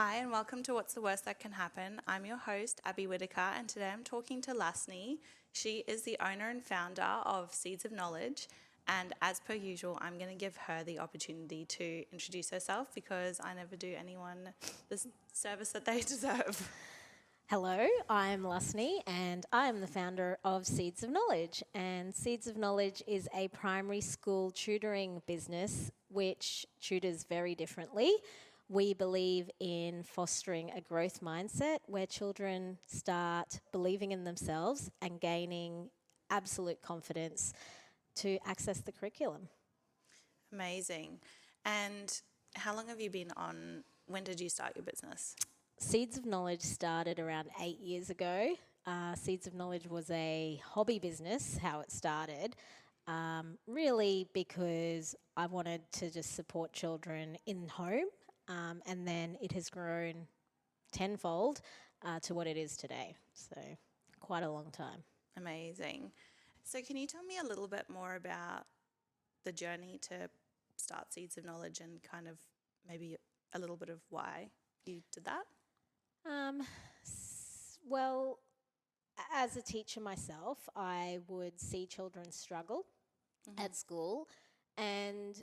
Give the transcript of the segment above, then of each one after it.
Hi, and welcome to What's the Worst That Can Happen. I'm your host, Abby Whitaker, and today I'm talking to Lasni. She is the owner and founder of Seeds of Knowledge, and as per usual, I'm going to give her the opportunity to introduce herself because I never do anyone the service that they deserve. Hello, I'm Lasni and I am the founder of Seeds of Knowledge. And Seeds of Knowledge is a primary school tutoring business which tutors very differently. We believe in fostering a growth mindset where children start believing in themselves and gaining absolute confidence to access the curriculum. Amazing. And how long have you been on? When did you start your business? Seeds of Knowledge started around 8 years ago. Seeds of Knowledge was a hobby business, how it started, really because I wanted to just support children in home, and then it has grown tenfold to what it is today. So quite a long time. Amazing. So, can you tell me a little bit more about the journey to start Seeds of Knowledge and kind of maybe a little bit of why you did that? Well, as a teacher myself, I would see children struggle at school, and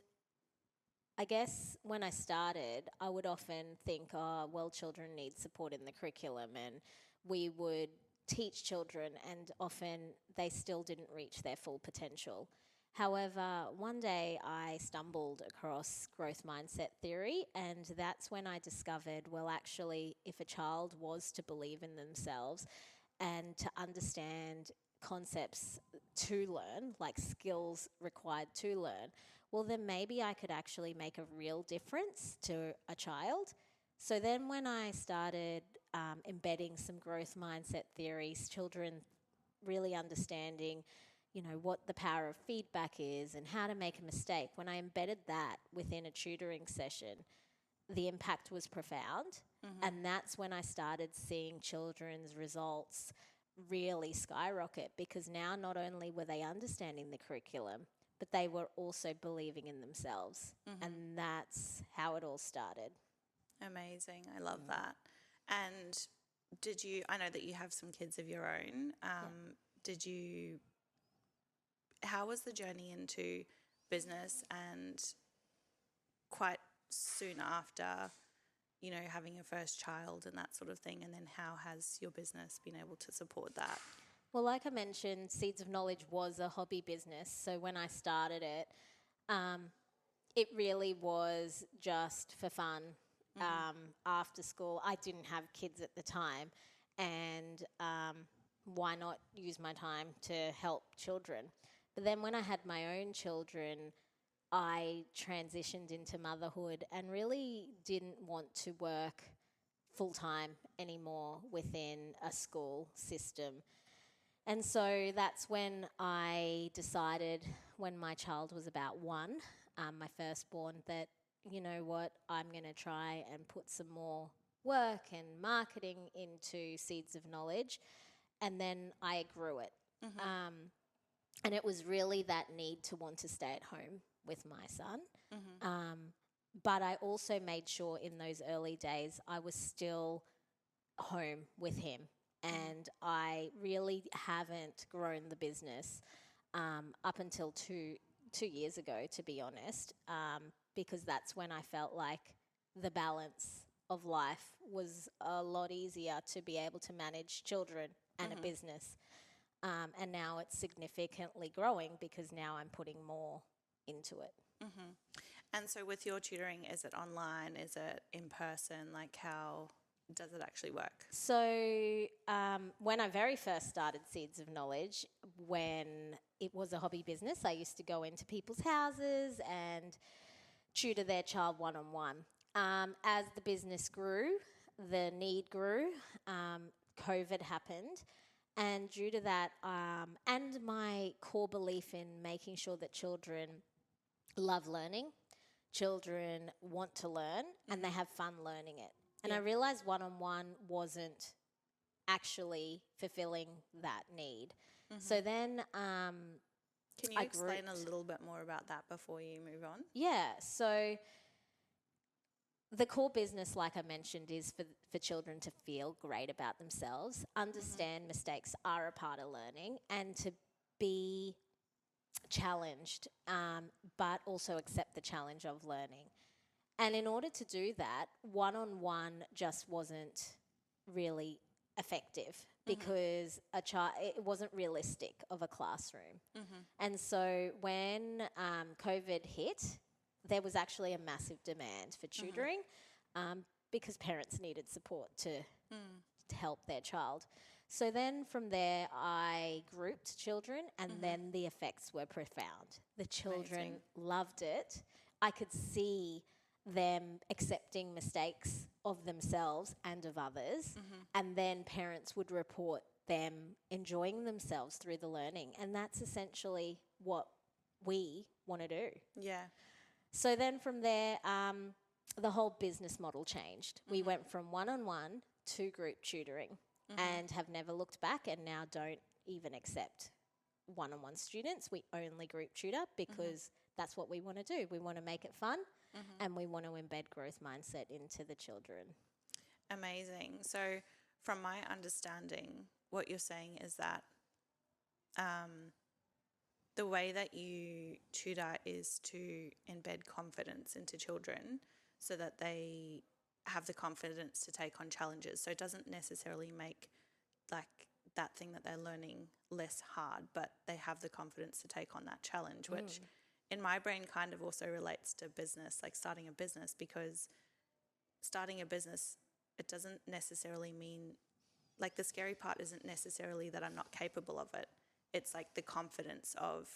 I guess when I started, I would often think, oh, well, children need support in the curriculum, and we would teach children, and often they still didn't reach their full potential. However, one day I stumbled across growth mindset theory, and that's when I discovered, well, actually, if a child was to believe in themselves and to understand concepts to learn, like skills required to learn, well, then maybe I could actually make a real difference to a child. So then when I started embedding some growth mindset theories, children really understanding, what the power of feedback is and how to make a mistake, when I embedded that within a tutoring session, the impact was profound. And that's when I started seeing children's results really skyrocket, because now not only were they understanding the curriculum, but they were also believing in themselves. And that's how it all started. Amazing. I love that. And I know that you have some kids of your own. Did you, how was the journey into business and quite soon after, having your first child and that sort of thing? And then how has your business been able to support that? Well, like I mentioned, Seeds of Knowledge was a hobby business. So when I started it, it really was just for fun. After school, I didn't have kids at the time, and why not use my time to help children? But then when I had my own children, I transitioned into motherhood and really didn't want to work full time anymore within a school system. And so that's when I decided, when my child was about one, my firstborn, that, you know what, I'm going to try and put some more work and marketing into Seeds of Knowledge. And then I grew it. And it was really that need to want to stay at home with my son. But I also made sure in those early days I was still home with him. And I really haven't grown the business up until two years ago, to be honest, because that's when I felt like the balance of life was a lot easier to be able to manage children and a business. And now it's significantly growing because now I'm putting more into it. And so with your tutoring, is it online? Is it in person? Like, how does it actually work? So when I very first started Seeds of Knowledge, when it was a hobby business, I used to go into people's houses and tutor their child one-on-one. As the business grew, the need grew, COVID happened, and due to that, and my core belief in making sure that children love learning, children want to learn, and they have fun learning it. And I realized one-on-one wasn't actually fulfilling that need. So then Can you explain a little bit more about that before you move on? yeah, so the core business, like I mentioned, is for children to feel great about themselves, understand mistakes are a part of learning, and to be challenged, but also accept the challenge of learning. And in order to do that, one-on-one just wasn't really effective because it wasn't realistic of a classroom. And so when COVID hit, there was actually a massive demand for tutoring because parents needed support to help their child. So then from there, I grouped children, and then the effects were profound. The children loved it. I could see them accepting mistakes of themselves and of others, and then parents would report them enjoying themselves through the learning. And that's essentially what we want to do. Yeah. So then from there, the whole business model changed. We went from one-on-one to group tutoring and have never looked back, and now don't even accept one-on-one students. We only group tutor because that's what we want to do. We want to make it fun and we want to embed growth mindset into the children. Amazing. So from my understanding, what you're saying is that the way that you tutor is to embed confidence into children so that they have the confidence to take on challenges. So it doesn't necessarily make like that thing that they're learning less hard, but they have the confidence to take on that challenge, which in my brain kind of also relates to business, like starting a business, because starting a business, it doesn't necessarily mean, like the scary part isn't necessarily that I'm not capable of it. It's like the confidence of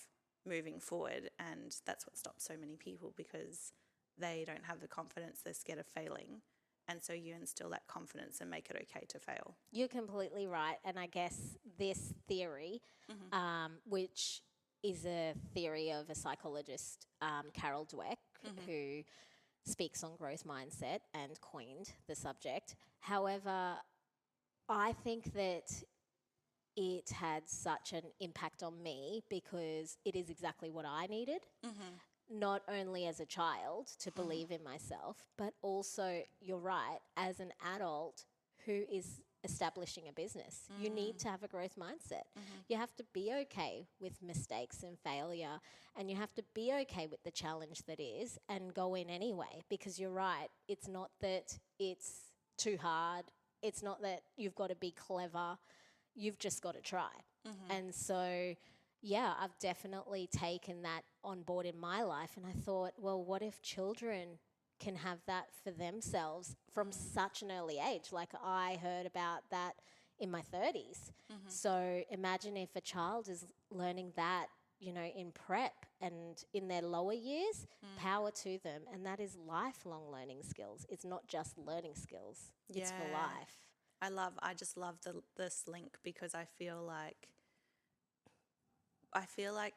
moving forward, and that's what stops so many people because they don't have the confidence, they're scared of failing. And so you instill that confidence and make it okay to fail. You're completely right. And I guess this theory, which is a theory of a psychologist, Carol Dweck, who speaks on growth mindset and coined the subject. However, I think that it had such an impact on me because it is exactly what I needed. Not only as a child to believe in myself, but also, you're right, as an adult who is establishing a business. You need to have a growth mindset. You have to be okay with mistakes and failure, and you have to be okay with the challenge that is and go in anyway, because you're right, it's not that it's too hard, it's not that you've got to be clever, you've just got to try. And so yeah, I've definitely taken that on board in my life, and I thought, well, what if children can have that for themselves from such an early age? Like, I heard about that in my 30s. So imagine if a child is learning that, you know, in prep and in their lower years, power to them. And that is lifelong learning skills. It's not just learning skills. It's for life. I just love this link because I feel like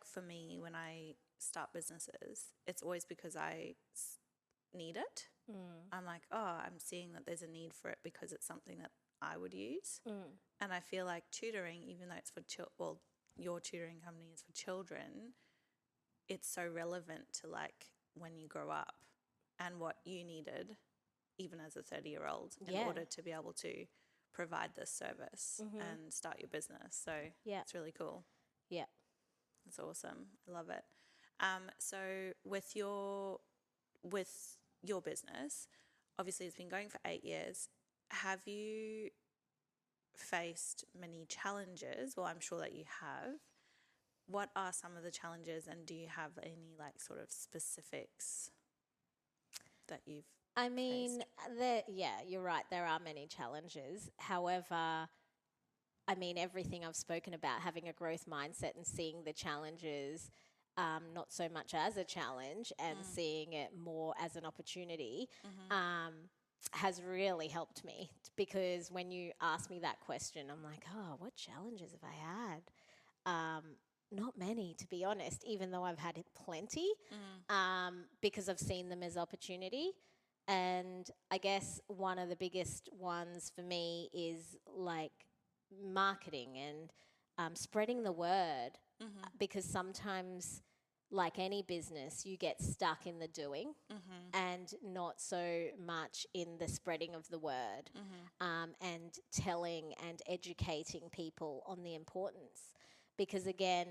for me, when I start businesses, it's always because I need it. I'm like, oh, I'm seeing that there's a need for it because it's something that I would use. And I feel like tutoring, even though it's for your tutoring company is for children, it's so relevant to like when you grow up and what you needed, even as a 30-year-old, in order to be able to provide this service and start your business. So it's really cool. Yeah. That's awesome. I love it. So with your business, obviously it's been going for 8 years. Have you faced many challenges? Well, I'm sure that you have. What are some of the challenges, and do you have any like sort of specifics that you've faced? You're right. There are many challenges. However, I mean, everything I've spoken about, having a growth mindset and seeing the challenges not so much as a challenge and seeing it more as an opportunity has really helped me. Because when you ask me that question, I'm like, oh, what challenges have I had? Not many, to be honest, even though I've had plenty, because I've seen them as opportunity. And I guess one of the biggest ones for me is like marketing and spreading the word, because sometimes like any business, you get stuck in the doing and not so much in the spreading of the word and telling and educating people on the importance. Because again,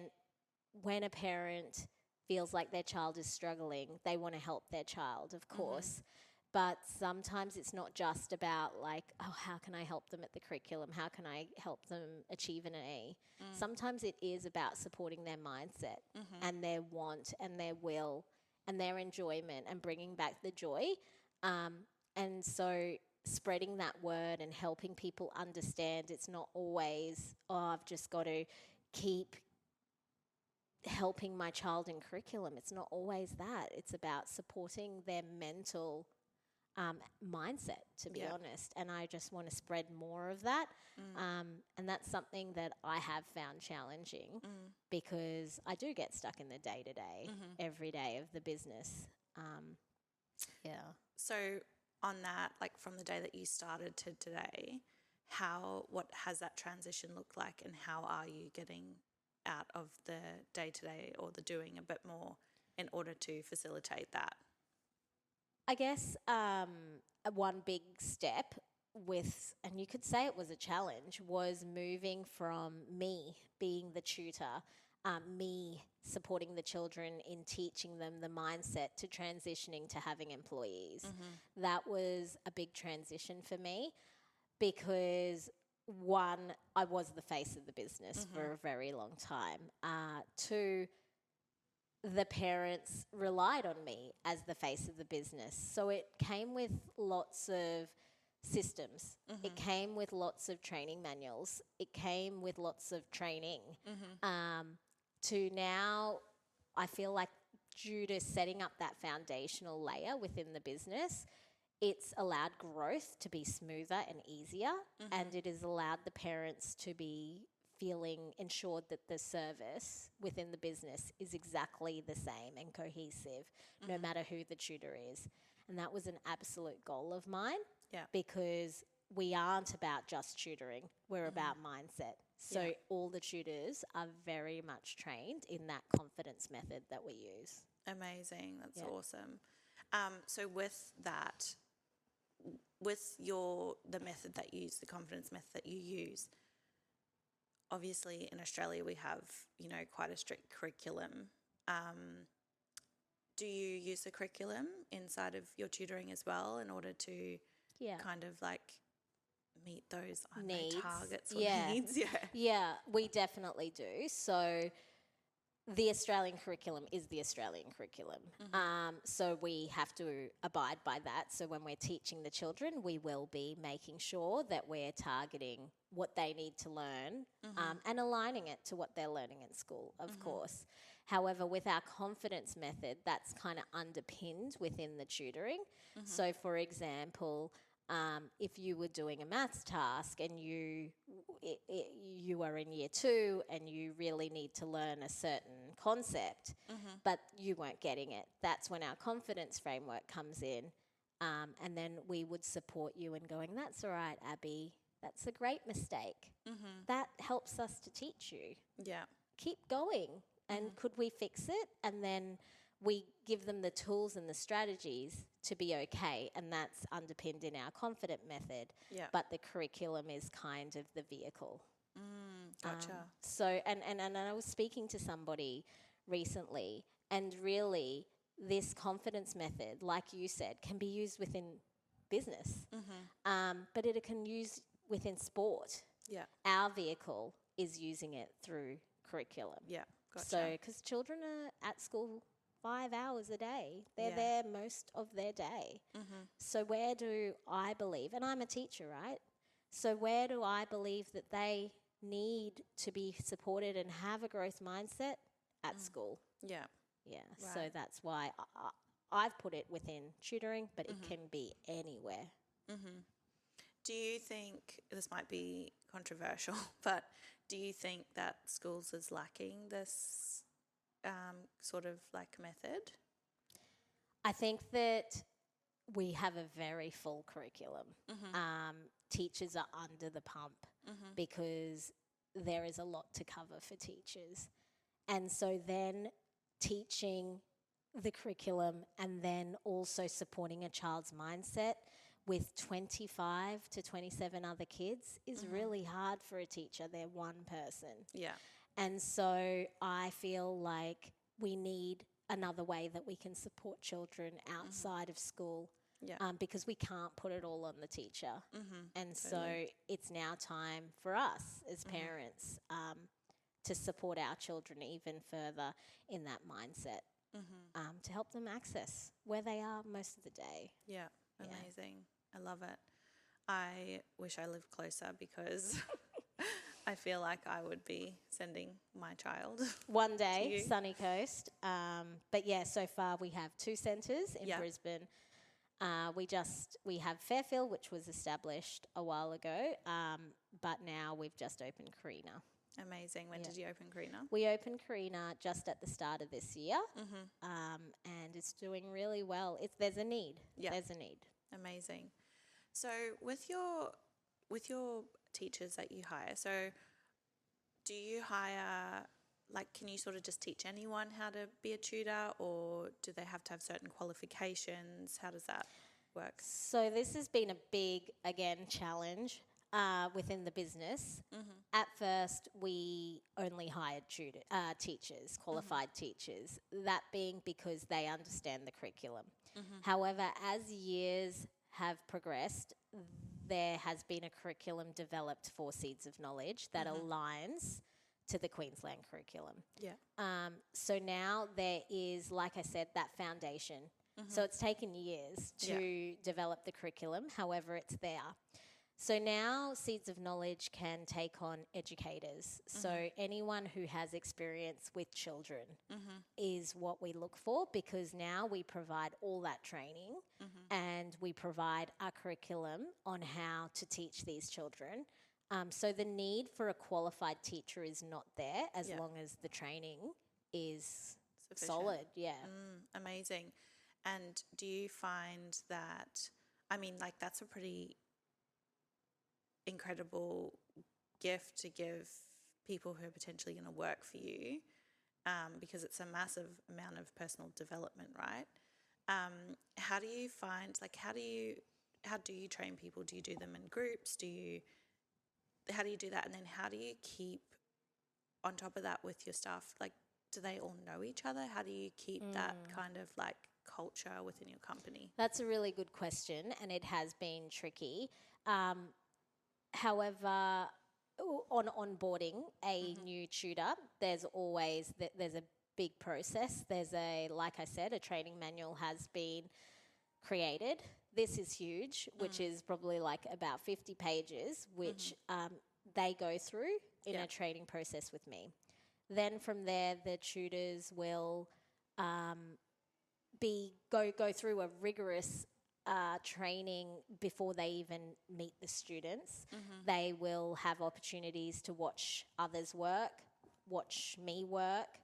when a parent feels like their child is struggling, they want to help their child, of course. But sometimes it's not just about like, oh, how can I help them at the curriculum? How can I help them achieve an A? Sometimes it is about supporting their mindset and their want and their will and their enjoyment and bringing back the joy. And so spreading that word and helping people understand it's not always, oh, I've just got to keep helping my child in curriculum. It's not always that. It's about supporting their mental mindset, to be honest. And I just want to spread more of that. And that's something that I have found challenging because I do get stuck in the day-to-day, every day of the business. So on that, like from the day that you started to today, what has that transition looked like, and how are you getting out of the day-to-day or the doing a bit more in order to facilitate that? I guess one big step with, and you could say it was a challenge, was moving from me being the tutor, me supporting the children in teaching them the mindset, to transitioning to having employees. That was a big transition for me because, one, I was the face of the business for a very long time. Two, the parents relied on me as the face of the business. So it came with lots of systems. It came with lots of training manuals. It came with lots of training. To now, I feel like due to setting up that foundational layer within the business, it's allowed growth to be smoother and easier, and it has allowed the parents to be feeling ensured that the service within the business is exactly the same and cohesive, no matter who the tutor is. And that was an absolute goal of mine because we aren't about just tutoring, we're about mindset. So all the tutors are very much trained in that confidence method that we use. Amazing. That's awesome. So with that, with the method that you use, the confidence method that you use, obviously in Australia we have, quite a strict curriculum. Do you use the curriculum inside of your tutoring as well in order to kind of like meet those Needs. targets or needs? Yeah, we definitely do. So the Australian curriculum is the Australian curriculum. So we have to abide by that. So when we're teaching the children, we will be making sure that we're targeting what they need to learn and aligning it to what they're learning in school, of course. However, with our confidence method, that's kind of underpinned within the tutoring. So for example, if you were doing a maths task and you are in year 2 and you really need to learn a certain concept, but you weren't getting it, that's when our confidence framework comes in. And then we would support you in going, that's all right, Abby, that's a great mistake. That helps us to teach you. Yeah. Keep going. And could we fix it? And then we give them the tools and the strategies to be okay, and that's underpinned in our confident method. Yeah. But the curriculum is kind of the vehicle. Gotcha. So, and I was speaking to somebody recently, and really this confidence method, like you said, can be used within business, but it can use within sport. Yeah. Our vehicle is using it through curriculum. Yeah. Gotcha. So, because children are at school 5 hours a day. They're there most of their day. So where do I believe, and I'm a teacher, right? So where do I believe that they need to be supported and have a growth mindset? At school. Yeah. Yeah. Right. So that's why I've put it within tutoring, but it can be anywhere. Do you think, this might be controversial, but do you think that schools is lacking this sort of like method? I think that we have a very full curriculum. Teachers are under the pump because there is a lot to cover for teachers. And so then teaching the curriculum and then also supporting a child's mindset with 25 to 27 other kids is really hard for a teacher. They're one person. Yeah. And so I feel like we need another way that we can support children outside of school. Yeah. Because we can't put it all on the teacher. And Totally. so it's now time for us as parents to support our children even further in that mindset, to help them access where they are most of the day. Yeah. Amazing. I love it. I wish I lived closer because I feel like I would be sending my child. One day, you. Sunny Coast. But yeah, so far we have 2 centres in Brisbane. We have Fairfield, which was established a while ago, but now we've just opened Carina. Amazing. When did you open Carina? We opened Carina just at the start of this year, and it's doing really well. There's a need. Yeah. There's a need. Amazing. So with your teachers that you hire, so do you hire, like, can you sort of just teach anyone how to be a tutor, or do they have to have certain qualifications? How does that work? So this has been a big, again, challenge within the business. At first, we only hired teachers, qualified teachers, that being because they understand the curriculum. However, as years have progressed, there has been a curriculum developed for Seeds of Knowledge that aligns to the Queensland curriculum. Yeah. So now there is, like I said, that foundation. So it's taken years to develop the curriculum. However, it's there. So now Seeds of Knowledge can take on educators. So anyone who has experience with children is what we look for, because now we provide all that training and we provide our curriculum on how to teach these children. So the need for a qualified teacher is not there as long as the training is solid. Yeah. Amazing. And do you find that, I mean, like, that's a pretty incredible gift to give people who are potentially going to work for you, because it's a massive amount of personal development, right? How do you find, like, how do you train people? Do you do them in groups? How do you do that? And then how do you keep on top of that with your staff? Like, do they all know each other? How do you keep that kind of like culture within your company? That's a really good question, and it has been tricky. However, on onboarding a new tutor, there's always there's a big process. There's like I said, a training manual has been created. This is huge, which is probably like about 50 pages, which they go through in a training process with me. Then from there, the tutors will go through a rigorous training before they even meet the students. They will have opportunities to watch others work, watch me work,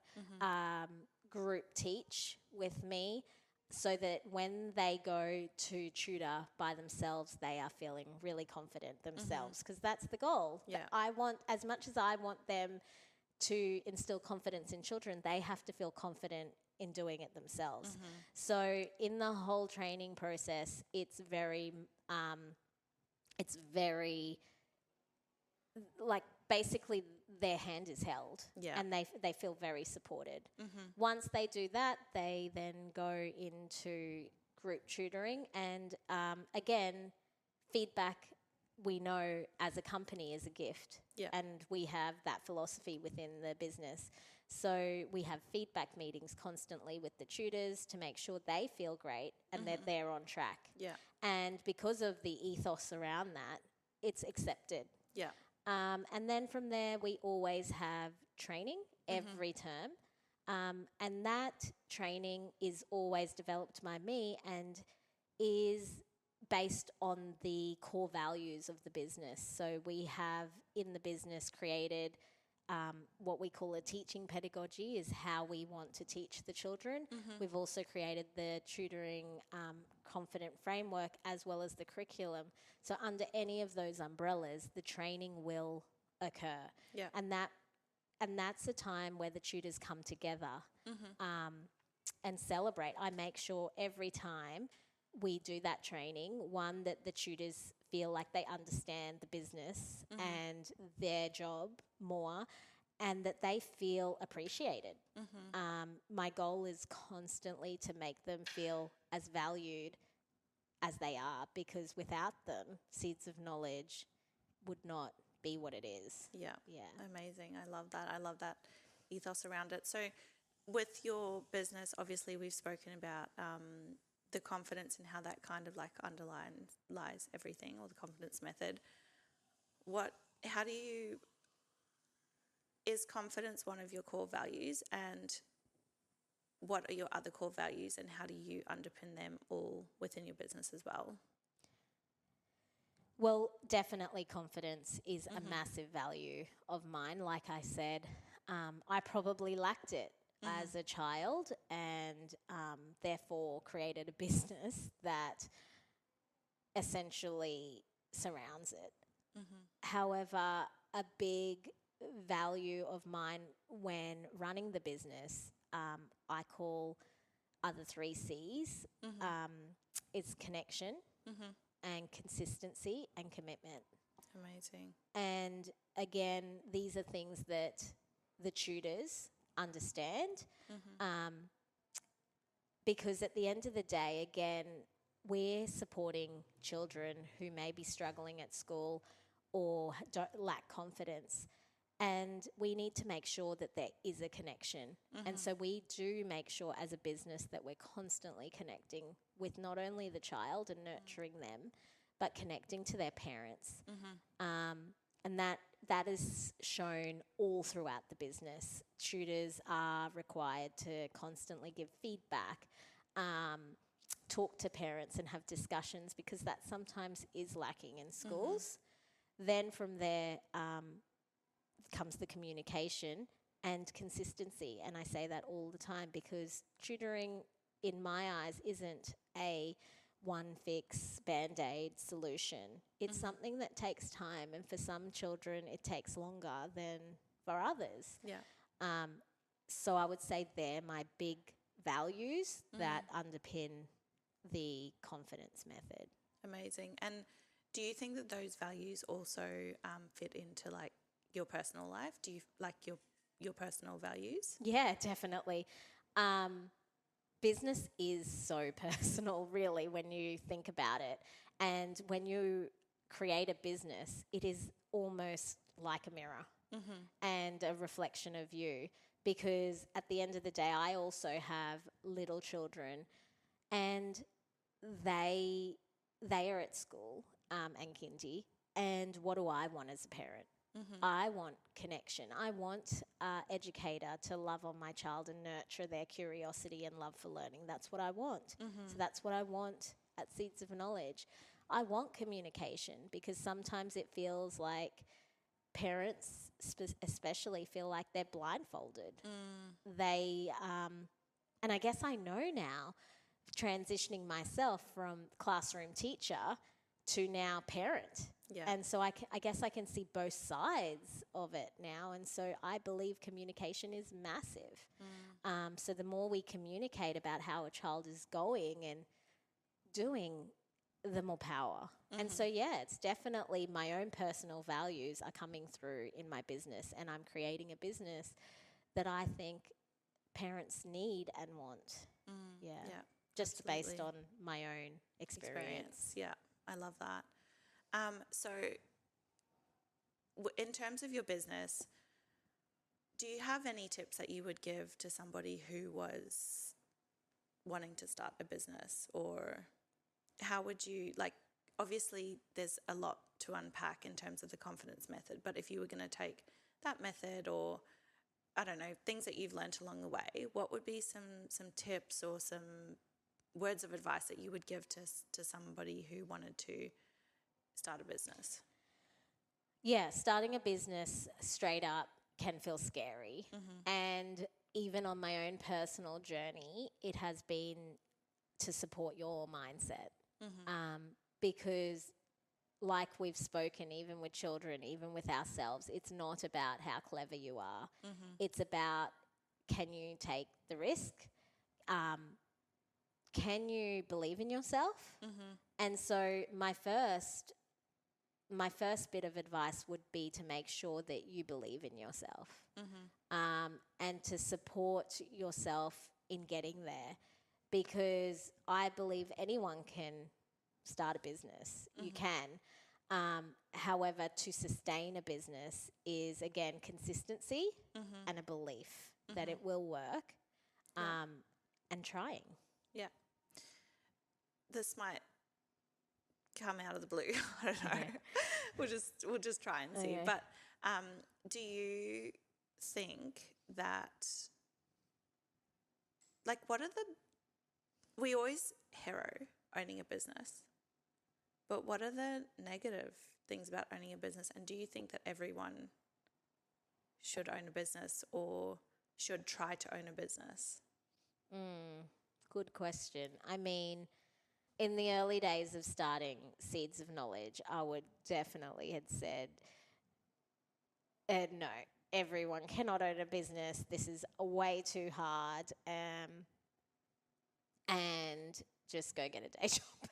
group teach with me, so that when they go to tutor by themselves, they are feeling really confident themselves, because that's the goal. Yeah. I want, as much as I want them to instill confidence in children, they have to feel confident in doing it themselves. So in the whole training process, it's very like basically their hand is held, and they feel very supported. Once they do that, they then go into group tutoring, and again, feedback, we know as a company, is a gift, and we have that philosophy within the business. So we have feedback meetings constantly with the tutors to make sure they feel great and that they're on track. Yeah. And because of the ethos around that, it's accepted. Yeah. And then from there, we always have training every term. And that training is always developed by me and is based on the core values of the business. So we have in the business created what we call a teaching pedagogy, is how we want to teach the children. We've also created the tutoring confident framework as well as the curriculum. So under any of those umbrellas, the training will occur. Yeah. And that and that's a time where the tutors come together and celebrate. I make sure every time we do that training, one, that the tutors feel like they understand the business and their job more, and that they feel appreciated. My goal is constantly to make them feel as valued as they are, because without them, Seeds of Knowledge would not be what it is. Yeah. Yeah. Amazing. I love that. I love that ethos around it. So with your business, obviously we've spoken about the confidence and how that kind of like underlies everything, or the confidence method. How do you, is confidence one of your core values, and what are your other core values, and how do you underpin them all within your business as well? Well, definitely confidence is a massive value of mine. Like I said, I probably lacked it as a child, and therefore created a business that essentially surrounds it. However, a big value of mine when running the business, I call other 3 C's. It's connection, and consistency, and commitment. Amazing. And again, these are things that the tutors understand, because at the end of the day, again, we're supporting children who may be struggling at school or don't lack confidence. And we need to make sure that there is a connection. And so we do make sure as a business that we're constantly connecting with not only the child and nurturing them, but connecting to their parents. And that is shown all throughout the business. Tutors are required to constantly give feedback, talk to parents and have discussions, because that sometimes is lacking in schools. Then from there comes the communication and consistency. And I say that all the time, because tutoring, in my eyes, isn't a one fix Band-Aid solution. It's something that takes time, and for some children it takes longer than for others. Yeah. So I would say they're my big values that underpin the confidence method. Amazing. And do you think that those values also fit into like your personal life? Do you like your personal values? Yeah, definitely. Business is so personal, really, when you think about it. And when you create a business, it is almost like a mirror and a reflection of you. Because at the end of the day, I also have little children, and they are at school and kindy. And what do I want as a parent? I want connection. I want educator to love on my child and nurture their curiosity and love for learning. That's what I want. So that's what I want at Seeds of Knowledge. I want communication, because sometimes it feels like parents especially feel like they're blindfolded. They, and I guess I know now, transitioning myself from classroom teacher to now parent. Yeah. And so I guess I can see both sides of it now. And so I believe communication is massive. So the more we communicate about how a child is going and doing, the more power. And so, yeah, it's definitely my own personal values are coming through in my business, and I'm creating a business that I think parents need and want. Yeah. Just absolutely. based on my own experience. Yeah, I love that. So in terms of your business, do you have any tips that you would give to somebody who was wanting to start a business? Or how would you, like, obviously there's a lot to unpack in terms of the confidence method, but if you were going to take that method, or I don't know, things that you've learnt along the way, what would be some tips or some words of advice that you would give to somebody who wanted to start a business? Yeah, starting a business straight up can feel scary. And even on my own personal journey, it has been to support your mindset. Because like we've spoken, even with children, even with ourselves, it's not about how clever you are. It's about, can you take the risk? Can you believe in yourself? And so my first bit of advice would be to make sure that you believe in yourself, and to support yourself in getting there, because I believe anyone can start a business. You can. However, to sustain a business is, again, consistency and a belief that it will work, and trying. Yeah. This might come out of the blue. I don't know. Okay. We'll just try and see. Okay. But do you think that, like, we always hero owning a business, but what are the negative things about owning a business? And do you think that everyone should own a business or should try to own a business? Good question. I mean, in the early days of starting Seeds of Knowledge, I would definitely have said, no, everyone cannot own a business. This is way too hard. And just go get a day job.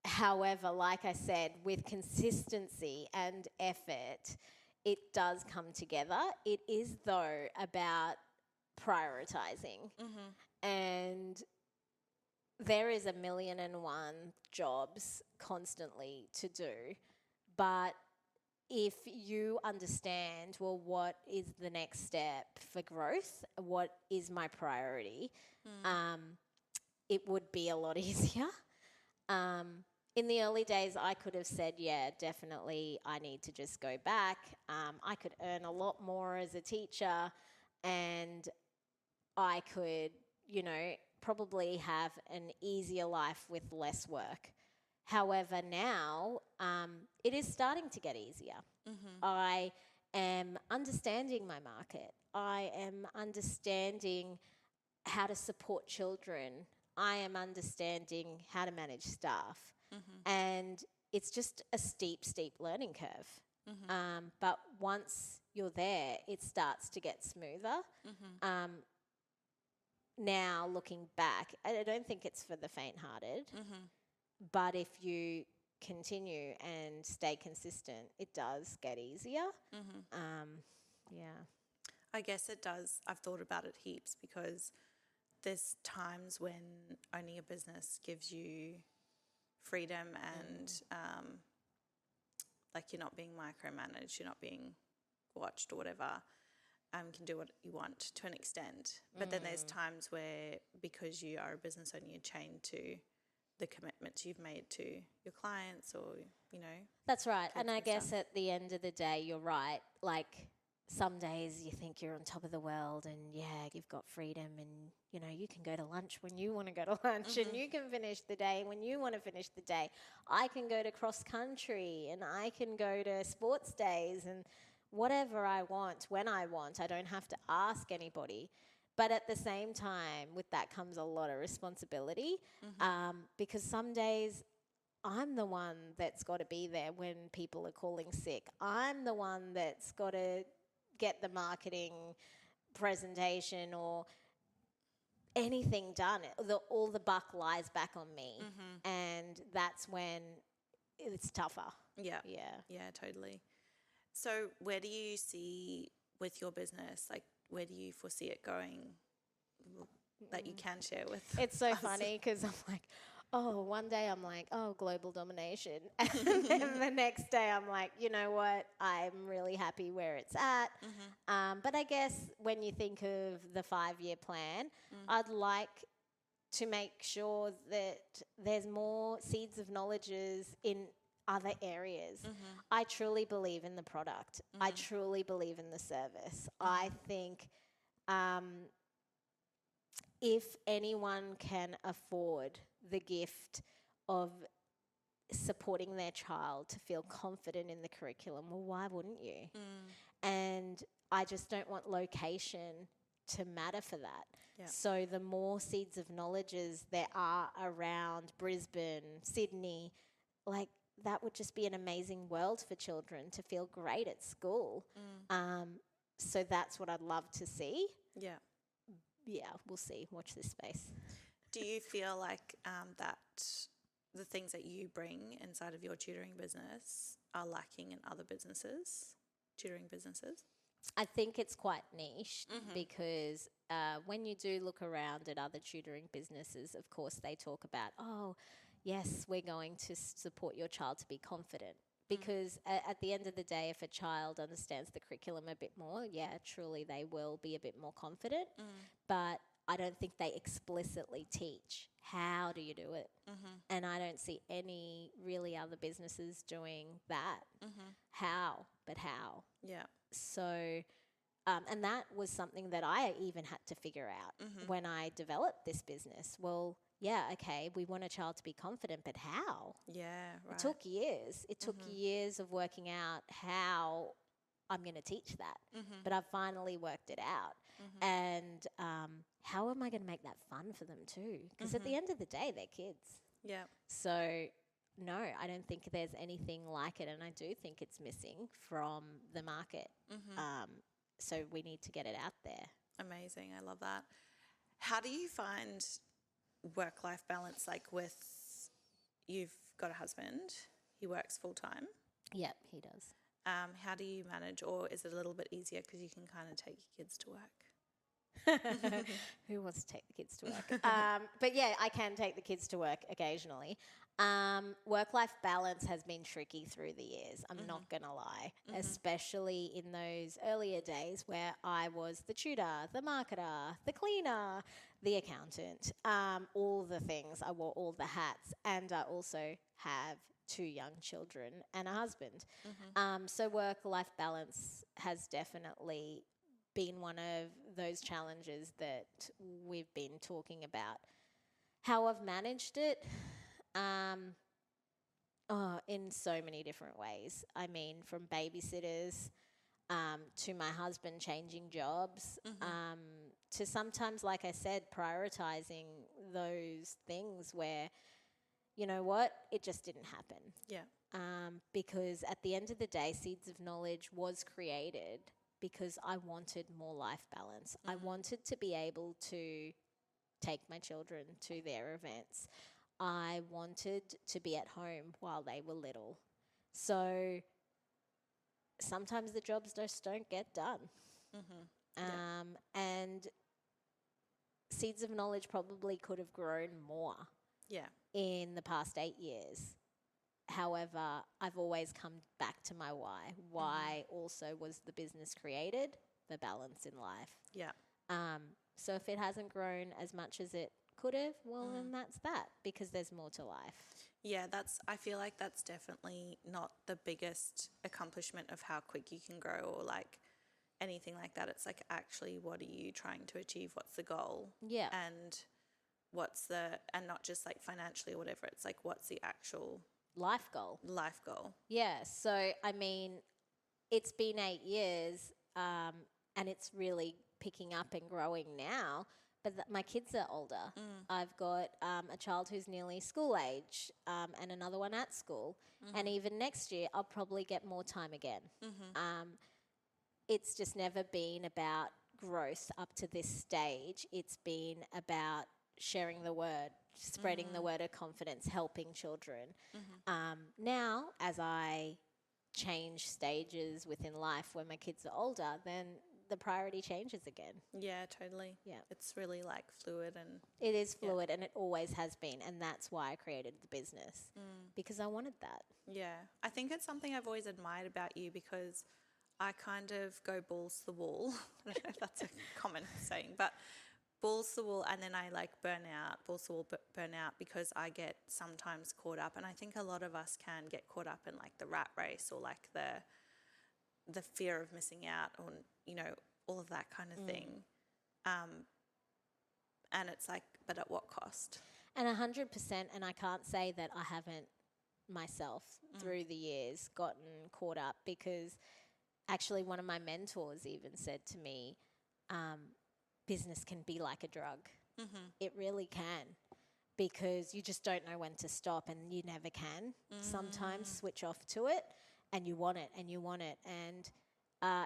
However, like I said, with consistency and effort, it does come together. It is, though, about prioritizing. And there is 1,000,001 jobs constantly to do. But if you understand, well, what is the next step for growth? What is my priority? It would be a lot easier. In the early days, I could have said, yeah, definitely, I need to just go back. I could earn a lot more as a teacher, and I could, probably have an easier life with less work. However, now it is starting to get easier. I am understanding my market. I am understanding how to support children. I am understanding how to manage staff. And it's just a steep learning curve. But once you're there, it starts to get smoother. Now, looking back, I don't think it's for the faint-hearted. But if you continue and stay consistent, it does get easier. Yeah. I guess it does. I've thought about it heaps, because there's times when owning a business gives you freedom and like, you're not being micromanaged, you're not being watched or whatever. Can do what you want to an extent. But then there's times where, because you are a business owner, you're chained to the commitments you've made to your clients, or, That's right. And I guess stuff. at the end of the day, you're right. Like, some days you think you're on top of the world, and you've got freedom, and you can go to lunch when you want to go to lunch, and you can finish the day when you want to finish the day. I can go to cross country, and I can go to sports days, and whatever I want, when I want. I don't have to ask anybody. But at the same time, with that comes a lot of responsibility, because some days I'm the one that's got to be there when people are calling sick. I'm the one that's got to get the marketing presentation or anything done. All the buck lies back on me. And that's when it's tougher. Yeah, totally. So where do you see with your business, like, where do you foresee it going that you can share with It's so us? funny, because I'm like, one day I'm like, global domination. And then the next day I'm like, you know what? I'm really happy where it's at. But I guess when you think of the 5-year plan, I'd like to make sure that there's more Seeds of Knowledges in other areas. I truly believe in the product. I truly believe in the service. I think if anyone can afford the gift of supporting their child to feel confident in the curriculum, well, why wouldn't you? And I just don't want location to matter for that. Yeah. So the more Seeds of Knowledges there are around Brisbane, Sydney, like that would just be an amazing world for children to feel great at school. So that's what I'd love to see. Yeah. Yeah, we'll see. Watch this space. Do you feel like that the things that you bring inside of your tutoring business are lacking in other businesses, tutoring businesses? I think it's quite niche because when you do look around at other tutoring businesses, of course, they talk about, oh, yes, we're going to support your child to be confident. Because at the end of the day, if a child understands the curriculum a bit more, yeah, truly they will be a bit more confident. But I don't think they explicitly teach how do you do it. And I don't see any really other businesses doing that. How? Yeah. So, and that was something that I even had to figure out when I developed this business. Well, yeah, okay, we want a child to be confident, but how? Yeah, right. It took years. It took years of working out how I'm going to teach that. But I've finally worked it out. And how am I going to make that fun for them too? Because at the end of the day, they're kids. Yeah. So, no, I don't think there's anything like it. And I do think it's missing from the market. So we need to get it out there. Amazing. I love that. How do you find work-life balance, like with, you've got a husband, he works full-time. Yep, he does. How do you manage, or is it a little bit easier because you can kind of take your kids to work? Who wants to take the kids to work? But yeah, I can take the kids to work occasionally. Work-life balance has been tricky through the years, I'm not going to lie, especially in those earlier days where I was the tutor, the marketer, the cleaner, the accountant, all the things. I wore all the hats, and I also have 2 young children and a husband. So work-life balance has definitely been one of those challenges that we've been talking about. How I've managed it, in so many different ways. I mean, from babysitters to my husband changing jobs, to sometimes, like I said, prioritizing those things where, you know what, it just didn't happen. Yeah. Because at the end of the day, Seeds of Knowledge was created because I wanted more life balance. I wanted to be able to take my children to their events. I wanted to be at home while they were little. So sometimes the jobs just don't get done. And Seeds of Knowledge probably could have grown more in the past 8 years. However, I've always come back to my why. Why also was the business created? The balance in life. Yeah. So if it hasn't grown as much as it could have, well, then that's that, because there's more to life. Yeah, I feel like that's definitely not the biggest accomplishment of how quick you can grow or like anything like that. It's like, actually, what are you trying to achieve? What's the goal? Yeah. And and not just like financially or whatever. It's like, what's the actual life goal? Life goal. Yeah. So, I mean, it's been 8 years, and it's really picking up and growing now. But my kids are older. I've got a child who's nearly school age, and another one at school. And even next year, I'll probably get more time again. It's just never been about growth up to this stage. It's been about sharing the word, spreading the word of confidence, helping children. Now, as I change stages within life when my kids are older, then the priority changes again. Yeah, totally. Yeah. It's really like fluid, and it is fluid, and it always has been, and that's why I created the business, because I wanted that. Yeah. I think it's something I've always admired about you, because I kind of go balls to the wall. I don't know if that's a common saying, but balls to the wall, and then I like balls to the wall, burn out, because I get sometimes caught up, and I think a lot of us can get caught up in like the rat race, or like the fear of missing out, or, you know, all of that kind of thing. And it's like, but at what cost? And 100%, and I can't say that I haven't myself through the years gotten caught up, because actually one of my mentors even said to me, business can be like a drug. It really can. because you just don't know when to stop, and you never can sometimes switch off to it, and you want it and you want it. And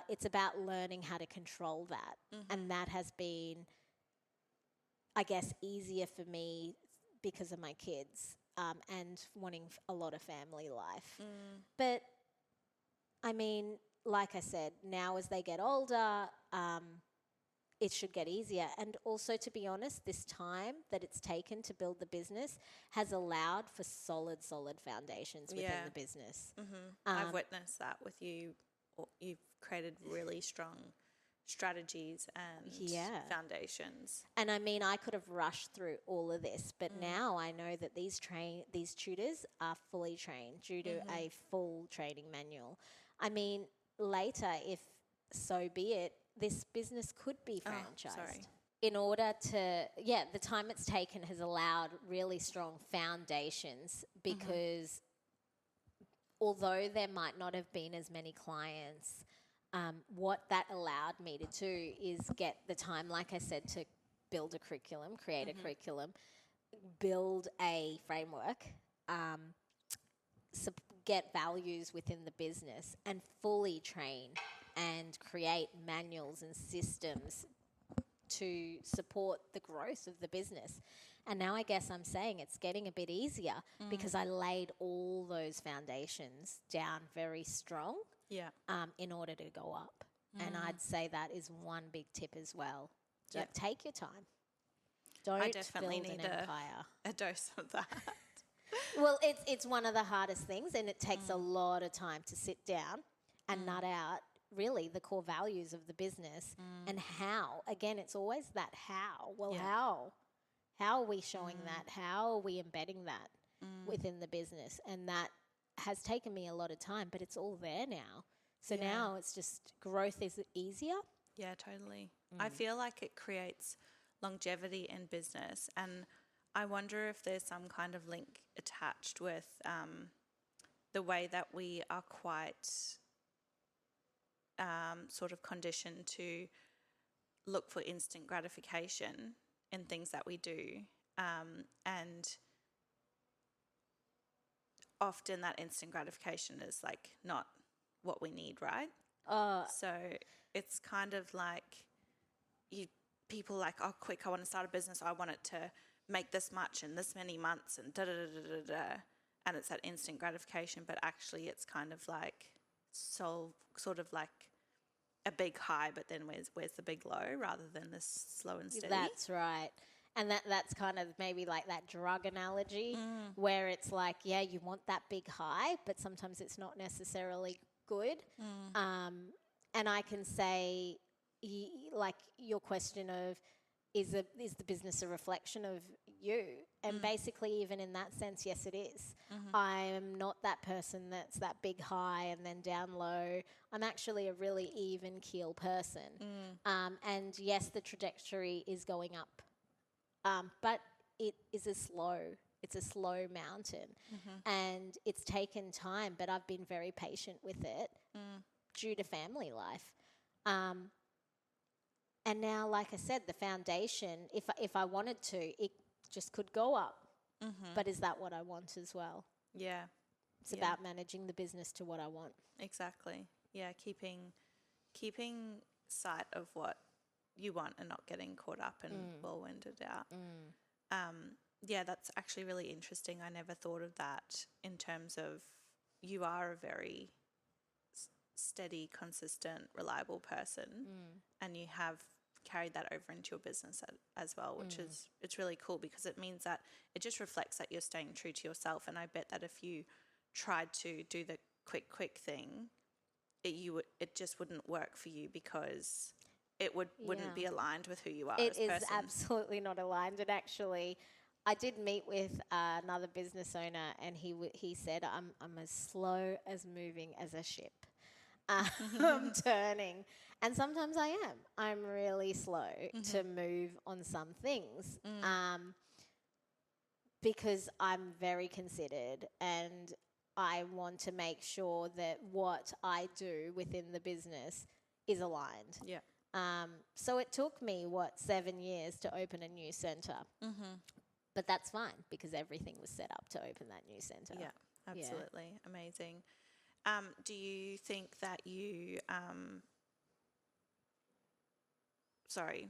it's about learning how to control that. And that has been, I guess, easier for me because of my kids and wanting a lot of family life. But I mean, like I said, now as they get older, it should get easier. And also, to be honest, this time that it's taken to build the business has allowed for solid foundations within the business. I've witnessed that with you. You've created really strong strategies and foundations. And I mean, I could have rushed through all of this, but now I know that these tutors are fully trained due to a full training manual. I mean, later, if so be it, this business could be franchised. In order to, the time it's taken has allowed really strong foundations, because although there might not have been as many clients, what that allowed me to do is get the time, like I said, to build a curriculum, create a curriculum, build a framework, get values within the business, and fully train and create manuals and systems to support the growth of the business. And now I guess I'm saying it's getting a bit easier because I laid all those foundations down very strong in order to go up. And I'd say that is one big tip as well. Take your time. Don't I definitely build need an empire. a dose of that. Well, it's one of the hardest things, and it takes a lot of time to sit down and nut out really the core values of the business and how. Again, it's always that how. Well, how? How are we showing that? How are we embedding that within the business? And that has taken me a lot of time, but it's all there now. So now it's just growth is easier. Yeah, totally. I feel like it creates longevity in business, and I wonder if there's some kind of link attached with the way that we are quite sort of conditioned to look for instant gratification in things that we do, and often that instant gratification is like not what we need, right? So it's kind of like people like, oh, quick, I want to start a business. I want it to make this much in this many months and da-da-da-da-da-da. And it's that instant gratification, but actually it's kind of like sort of like a big high, but then where's the big low rather than this slow and steady? That's right. And that's kind of maybe like that drug analogy where it's like, you want that big high, but sometimes it's not necessarily good. And I can say, like your question of, is the business a reflection of you? And basically, even in that sense, yes, it is. I am not that person that's that big high and then down low. I'm actually a really even keel person. And yes, the trajectory is going up. But it is it's a slow mountain. And it's taken time, but I've been very patient with it due to family life. And now, like I said, the foundation, if I wanted to, it just could go up. But is that what I want as well? Yeah. It's about managing the business to what I want. Exactly. Yeah, keeping sight of what you want and not getting caught up and whirlwinded out. Yeah, that's actually really interesting. I never thought of that in terms of you are a very steady, consistent, reliable person, and you have carried that over into your business as well, which is, it's really cool because it means that it just reflects that you're staying true to yourself. And I bet that if you tried to do the quick thing, it just wouldn't work for you because it wouldn't be aligned with who you are as a person. It is absolutely not aligned. And actually, I did meet with another business owner, and he said, I'm as slow as moving as a ship. I'm turning. And sometimes I am. I'm really slow to move on some things because I'm very considered, and I want to make sure that what I do within the business is aligned. Yeah. So it took me, 7 years to open a new centre. But that's fine because everything was set up to open that new centre. Yeah, absolutely. Amazing. Do you think that you, sorry,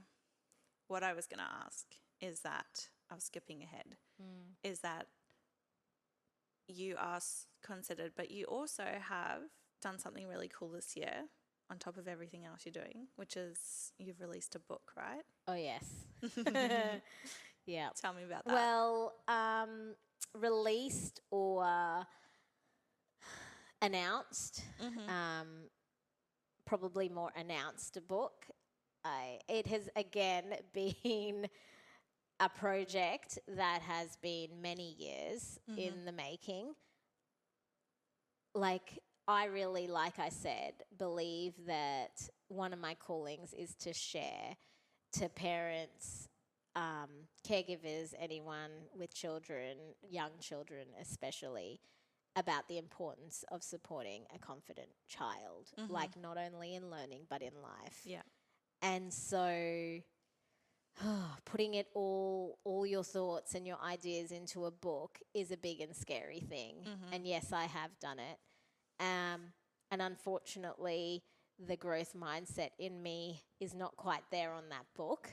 what I was going to ask is that, I was skipping ahead, is that you are considered, but you also have done something really cool this year on top of everything else you're doing, which is you've released a book, right? Oh, yes. Yeah. Tell me about that. Well, released or announced, probably more announced a book. It has, again, been a project that has been many years in the making. Like, I really, like I said, believe that one of my callings is to share to parents, caregivers, anyone with children, young children especially, about the importance of supporting a confident child, like not only in learning but in life. Yeah. And so putting it all your thoughts and your ideas into a book is a big and scary thing. And yes, I have done it. And unfortunately, the growth mindset in me is not quite there on that book.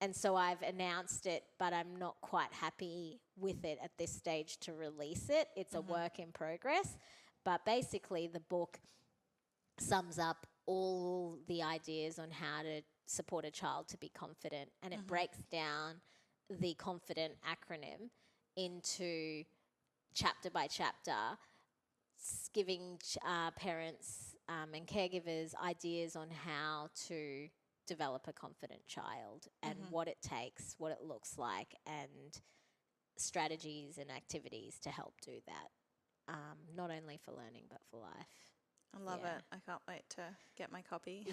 And so I've announced it, but I'm not quite happy with it at this stage to release it. It's a work in progress. But basically, the book sums up all the ideas on how to support a child to be confident. And it breaks down the confident acronym into chapter by chapter, giving parents and caregivers ideas on how to develop a confident child and what it takes, what it looks like, and strategies and activities to help do that, not only for learning but for life. I love it. I can't wait to get my copy.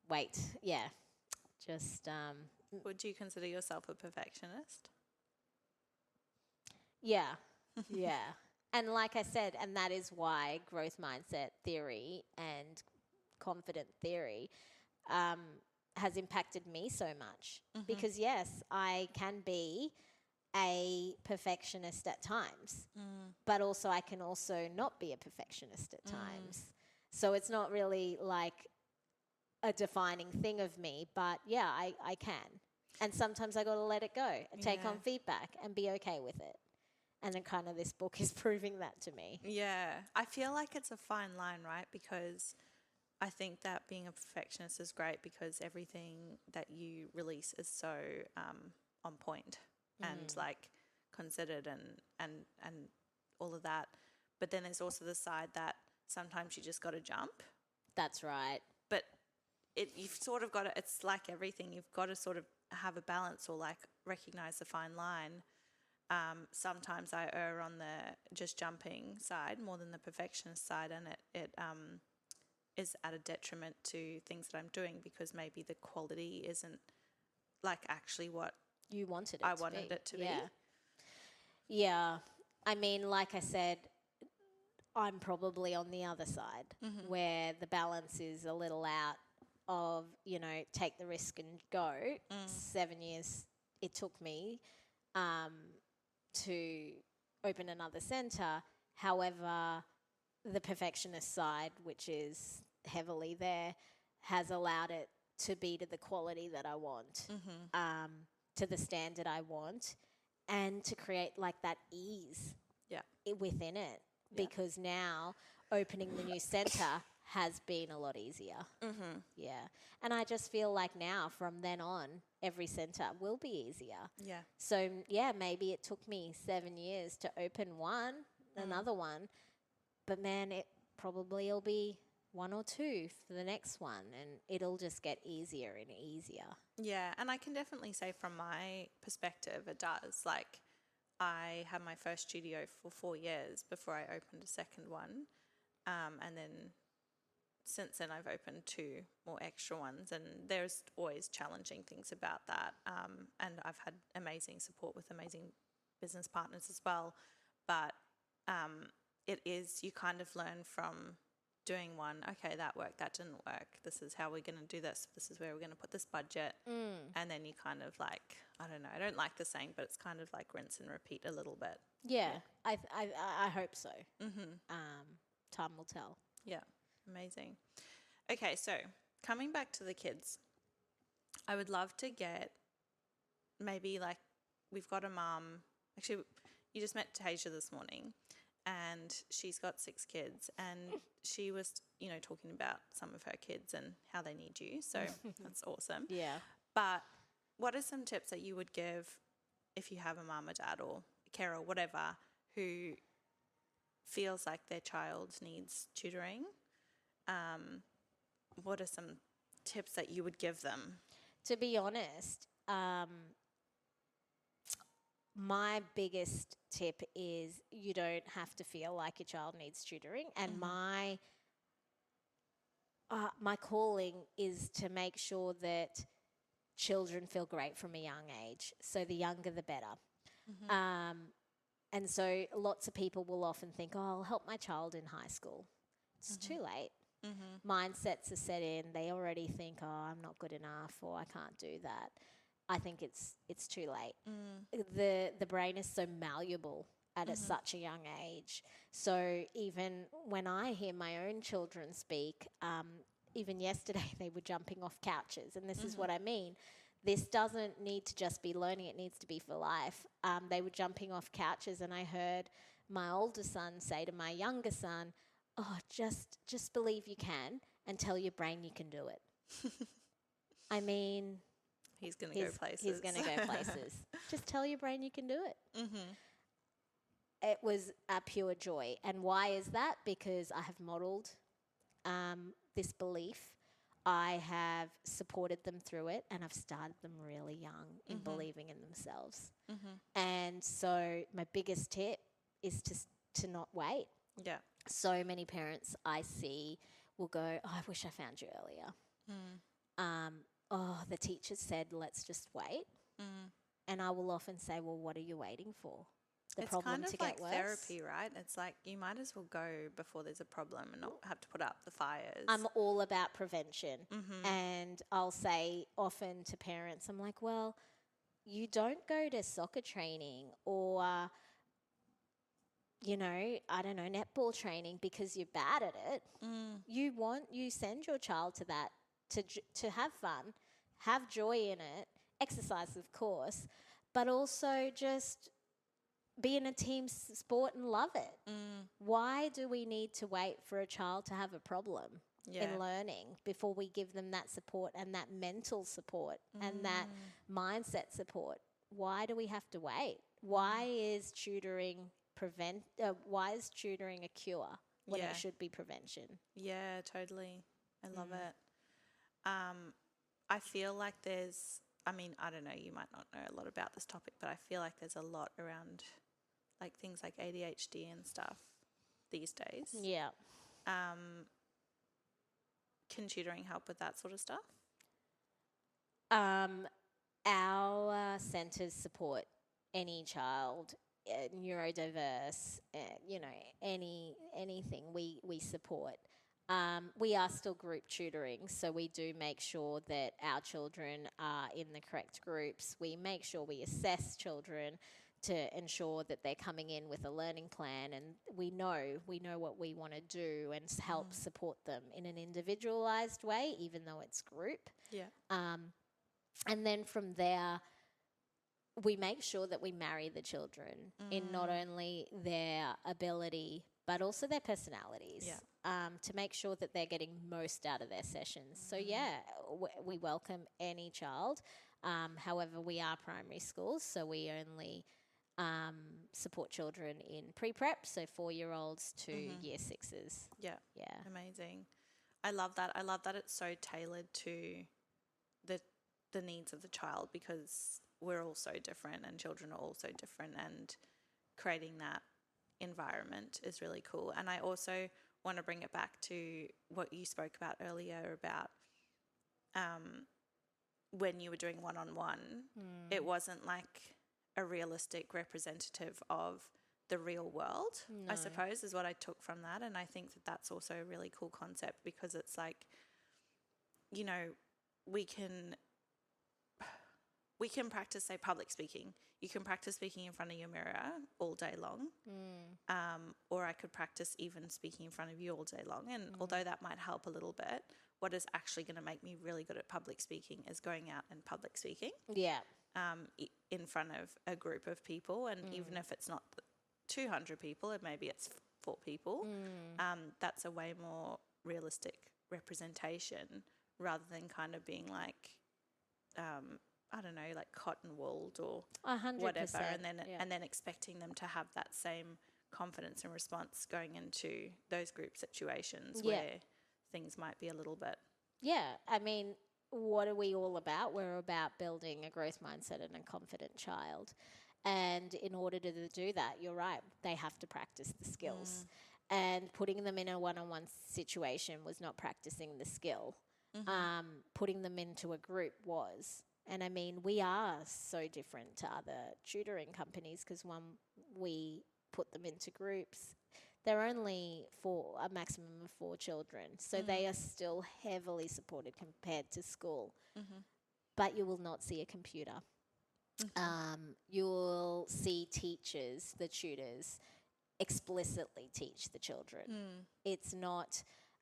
Wait, yeah. Just Would you consider yourself a perfectionist? yeah. And like I said, and that is why growth mindset theory and confident theory has impacted me so much. Because yes, I can be a perfectionist at times, but also I can also not be a perfectionist at times. So it's not really like a defining thing of me, but yeah, I can. And sometimes I got to let it go and take on feedback and be okay with it. And then kind of this book is proving that to me. Yeah. I feel like it's a fine line, right? Because I think that being a perfectionist is great because everything that you release is so on point and like considered and all of that. But then there's also the side that sometimes you just got to jump. That's right. But you've sort of got to, it's like everything, you've got to sort of have a balance or like recognize the fine line. Sometimes I err on the just jumping side more than the perfectionist side, and it is at a detriment to things that I'm doing because maybe the quality isn't like actually what you wanted it I to wanted be. it to be. Yeah. I mean, like I said, I'm probably on the other side where the balance is a little out of, take the risk and go. 7 years it took me to open another centre. However, the perfectionist side, which is heavily there, has allowed it to be to the quality that I want, to the standard I want, and to create like that ease within it. Because now opening the new centre has been a lot easier. Yeah. And I just feel like now from then on, every centre will be easier. Yeah. So, maybe it took me 7 years to open another one, but man, it probably will be 1 or 2 for the next one, and it'll just get easier and easier. Yeah, and I can definitely say from my perspective, it does. Like, I had my first studio for 4 years before I opened a second one, and then since then I've opened 2 more extra ones, and there's always challenging things about that. And I've had amazing support with amazing business partners as well, but it is, you kind of learn from doing one. Okay, that worked. That didn't work. This is how we're going to do this. This is where we're going to put this budget. And then you kind of like, I don't know. I don't like the saying, but it's kind of like rinse and repeat a little bit. Yeah. I hope so. Time will tell. Yeah, amazing. Okay, so coming back to the kids, I would love to get maybe like we've got a mum. Actually, you just met Tasia this morning, and she's got 6 kids, and she was, talking about some of her kids and how they need you. So that's awesome. Yeah. But what are some tips that you would give if you have a mum or dad or a carer or whatever who feels like their child needs tutoring? What are some tips that you would give them? To be honest, my biggest tip is you don't have to feel like your child needs tutoring. And my calling is to make sure that children feel great from a young age. So the younger, the better. And so lots of people will often think, oh, I'll help my child in high school. It's too late. Mindsets are set in. They already think, oh, I'm not good enough, or I can't do that. I think it's too late. The brain is so malleable at such a young age. So even when I hear my own children speak, even yesterday they were jumping off couches, and this is what I mean. This doesn't need to just be learning, it needs to be for life. They were jumping off couches, and I heard my older son say to my younger son, oh, just believe you can and tell your brain you can do it. I mean, he's going to go places. He's going to go places. Just tell your brain you can do it. It was a pure joy. And why is that? Because I have modelled this belief. I have supported them through it, and I've started them really young in believing in themselves. And so my biggest tip is to not wait. Yeah. So many parents I see will go, oh, I wish I found you earlier. Oh, the teacher said, let's just wait. And I will often say, well, what are you waiting for? The it's problem kind of to like get worse? therapy, right? It's like you might as well go before there's a problem and not have to put up the fires. I'm all about prevention. And I'll say often to parents, I'm like, well, you don't go to soccer training or, I don't know, netball training because you're bad at it. You send your child to that to have fun, have joy in it, exercise, of course, but also just be in a team sport and love it. Why do we need to wait for a child to have a problem in learning before we give them that support and that mental support and that mindset support? Why do we have to wait? Why is tutoring why is tutoring a cure when it should be prevention? Yeah, totally. I love it. I feel like I don't know, you might not know a lot about this topic, but I feel like there's a lot around like things like ADHD and stuff these days. Yeah. Can tutoring help with that sort of stuff? Our centres support any child, neurodiverse, anything we support. We are still group tutoring, so we do make sure that our children are in the correct groups. We make sure we assess children to ensure that they're coming in with a learning plan, and we know what we want to do and help support them in an individualised way, even though it's group. Yeah. And then from there, we make sure that we marry the children in not only their ability but also their personalities, to make sure that they're getting most out of their sessions. So we welcome any child. However, we are primary schools, so we only support children in pre-prep, so 4-year-olds to year 6s. Yeah. Yeah. Amazing. I love that. I love that it's so tailored to the needs of the child, because we're all so different and children are all so different, and creating that environment is really cool. And I also want to bring it back to what you spoke about earlier about when you were doing one-on-one, it wasn't like a realistic representative of the real world, No. I suppose, is what I took from that. And I think that that's also a really cool concept, because it's like, you know, we can practice, say, public speaking. You can practice speaking in front of your mirror all day long, or I could practice even speaking in front of you all day long. And although that might help a little bit, what is actually going to make me really good at public speaking is going out and public speaking. Yeah. In front of a group of people, and even if it's not 200 people, and maybe it's 4 people, that's a way more realistic representation, rather than kind of being like, I don't know, like cotton wooled or 100%, whatever, and then expecting them to have that same confidence and response going into those group situations where things might be a little bit. Yeah, I mean, what are we all about? We're about building a growth mindset and a confident child. And in order to do that, you're right, they have to practice the skills. And putting them in a one-on-one situation was not practicing the skill. Putting them into a group was. And I mean, we are so different to other tutoring companies, because when we put them into groups, they're only for a maximum of 4 children. So they are still heavily supported compared to school. But you will not see a computer. You will see teachers, the tutors, explicitly teach the children. It's not,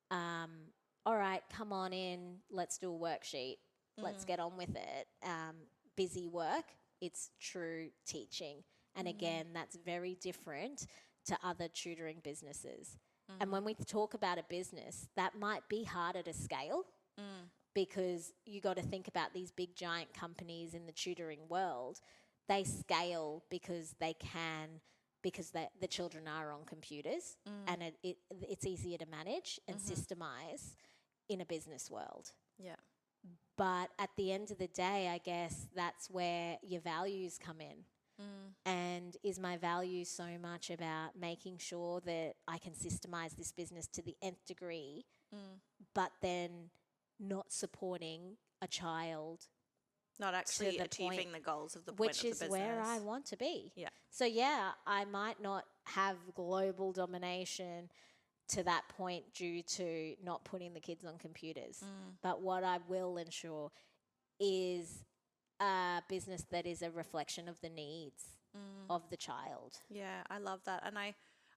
all right, come on in, let's do a worksheet, let's get on with it. Busy work, it's true teaching. And again, that's very different to other tutoring businesses. And when we talk about a business, that might be harder to scale, because you got to think about these big giant companies in the tutoring world. They scale because they can, because the children are on computers, and it's easier to manage and systemize in a business world. Yeah. But at the end of the day, I guess that's where your values come in. And is my value so much about making sure that I can systemize this business to the nth degree, but then not supporting a child, not actually achieving the goals of the point which of the is business. where I want to be. Yeah. So yeah, I might not have global domination to that point due to not putting the kids on computers. But what I will ensure is a business that is a reflection of the needs of the child. Yeah, I love that. And I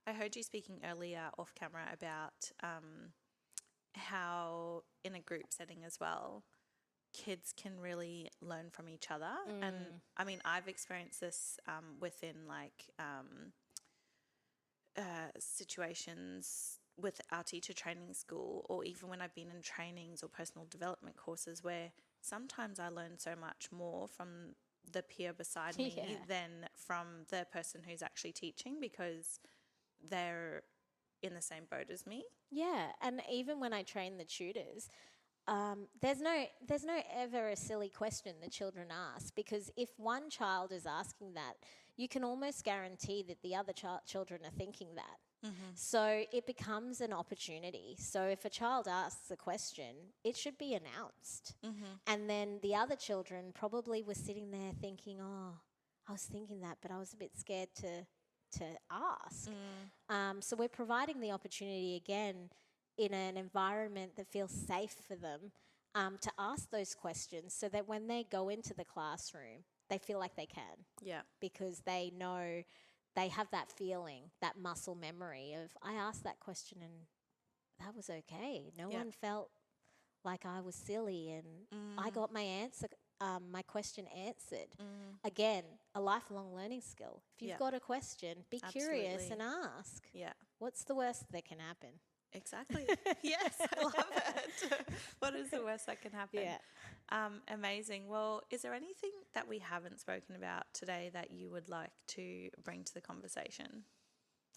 heard you speaking earlier off camera about how in a group setting as well, kids can really learn from each other. And I mean, I've experienced this within like situations with our teacher training school, or even when I've been in trainings or personal development courses, where sometimes I learn so much more from the peer beside me than from the person who's actually teaching, because they're in the same boat as me. Yeah, and even when I train the tutors, there's no ever a silly question the children ask, because if one child is asking that, you can almost guarantee that the other children are thinking that. So it becomes an opportunity. So if a child asks a question, it should be announced. And then the other children probably were sitting there thinking, oh, I was thinking that, but I was a bit scared to ask. So we're providing the opportunity again in an environment that feels safe for them to ask those questions, so that when they go into the classroom, they feel like they can. Yeah. Because they know, they have that feeling, that muscle memory of, I asked that question and that was okay. No one felt like I was silly, and I got my answer, my question answered. Again, a lifelong learning skill. If you've got a question, be curious and ask. Yeah. What's the worst that can happen? Exactly. Yes, I love it. What is the worst that can happen? Yeah. Amazing. Well, is there anything that we haven't spoken about today that you would like to bring to the conversation?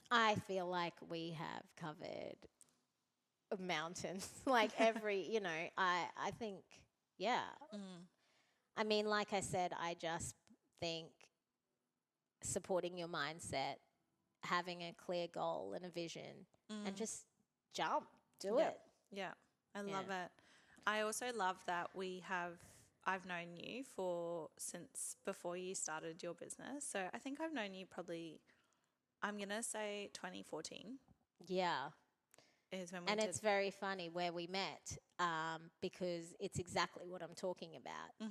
I feel like we have covered mountains. Like every, I think, yeah. I mean, like I said, I just think supporting your mindset, having a clear goal and a vision, and just jump, do it. Yeah, I love it. I also love that I've known you since before you started your business. So I think I've known you probably I'm going to say 2014 Yeah. is when we And did. it's very funny where we met, because it's exactly what I'm talking about.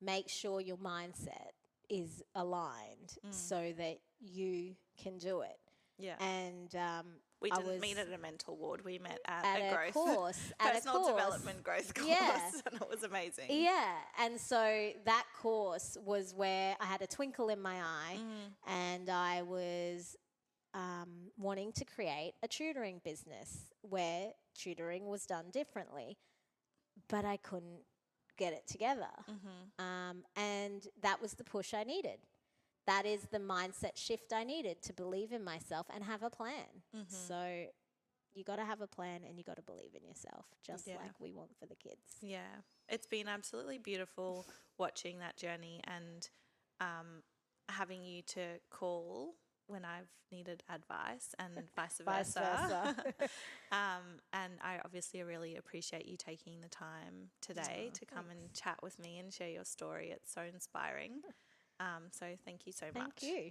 Make sure your mindset is aligned so that you can do it. Yeah. And We I didn't was meet at a mental ward. We met at at a a growth course, personal development growth course, Yeah. and it was amazing. Yeah, and so that course was where I had a twinkle in my eye, and I was wanting to create a tutoring business where tutoring was done differently, but I couldn't get it together. And that was the push I needed. That is the mindset shift I needed to believe in myself and have a plan. So you got to have a plan and you got to believe in yourself, just like we want for the kids. Yeah, it's been absolutely beautiful watching that journey and having you to call when I've needed advice and vice Vice versa. versa. And I obviously really appreciate you taking the time today to come and chat with me and share your story. It's so inspiring. So thank you so much. Thank you.